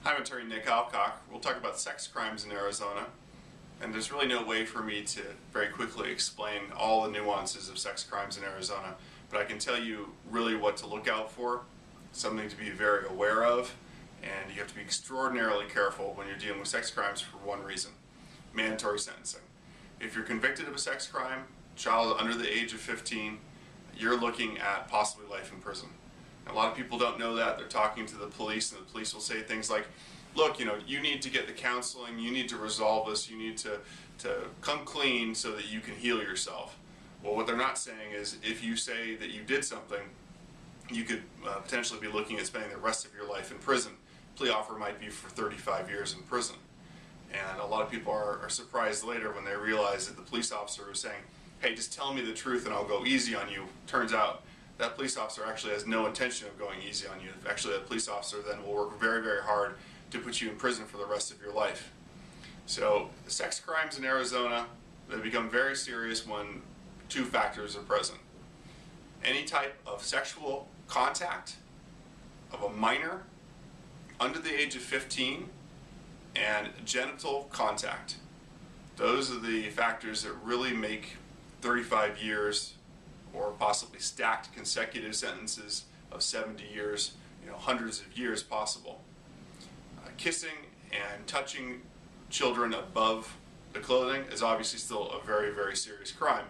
Hi, I'm attorney Nick Alcock. We'll talk about sex crimes in Arizona. And there's really no way for me to very quickly explain all the nuances of sex crimes in Arizona, but I can tell you really what to look out for, something to be very aware of, and you have to be extraordinarily careful when you're dealing with sex crimes for one reason: mandatory sentencing. If you're convicted of a sex crime, child under the age of 15, you're looking at possibly life in prison. A lot of people don't know that. They're talking to the police, and the police will say things like, look, you need to get the counseling, you need to resolve this, you need to come clean so that you can heal yourself. Well, what they're not saying is if you say that you did something, you could potentially be looking at spending the rest of your life in prison. Plea offer might be for 35 years in prison. And a lot of people are surprised later when they realize that the police officer was saying, hey, just tell me the truth and I'll go easy on you. Turns out that police officer actually has no intention of going easy on you. Actually, that police officer then will work very, very hard to put you in prison for the rest of your life. So sex crimes in Arizona, they become very serious when two factors are present: any type of sexual contact of a minor under the age of 15 and genital contact. Those are the factors that really make 35 years or possibly stacked consecutive sentences of 70 years, hundreds of years possible. Kissing and touching children above the clothing is obviously still a very, very serious crime,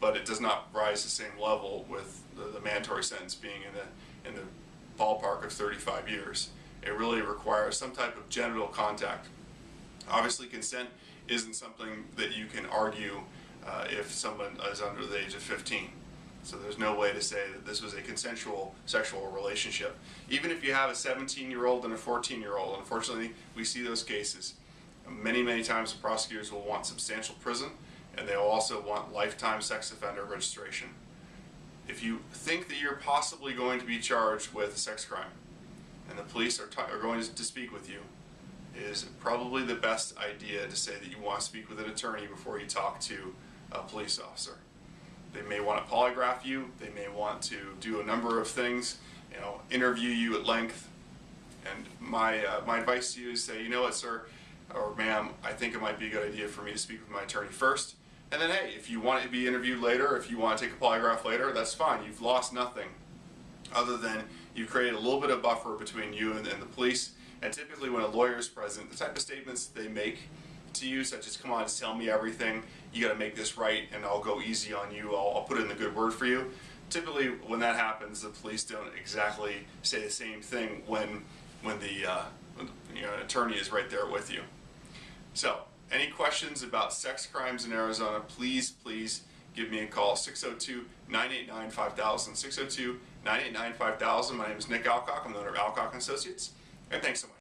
but it does not rise to the same level with the mandatory sentence being in the ballpark of 35 years. It really requires some type of genital contact. Obviously, consent isn't something that you can argue if someone is under the age of 15. So there's no way to say that this was a consensual sexual relationship. Even if you have a 17-year-old and a 14-year-old, unfortunately, we see those cases. Many, many times the prosecutors will want substantial prison, and they will also want lifetime sex offender registration. If you think that you're possibly going to be charged with a sex crime, and the police are going to speak with you, it is probably the best idea to say that you want to speak with an attorney before you talk to a police officer. They may want to polygraph you, they may want to do a number of things, interview you at length. And my advice to you is say, you know what, sir or ma'am, I think it might be a good idea for me to speak with my attorney first. And then, hey, if you want to be interviewed later, if you want to take a polygraph later, that's fine. You've lost nothing other than you've created a little bit of buffer between you and the police. And typically when a lawyer is present, the type of statements they make to you, such as, come on, just tell me everything, you got to make this right and I'll go easy on you, I'll put in the good word for you. Typically when that happens, the police don't exactly say the same thing when an attorney is right there with you. So any questions about sex crimes in Arizona, please give me a call. 602-989-5000 602-989-5000. My name is Nick Alcock. I'm the owner of Alcock Associates, and thanks so much.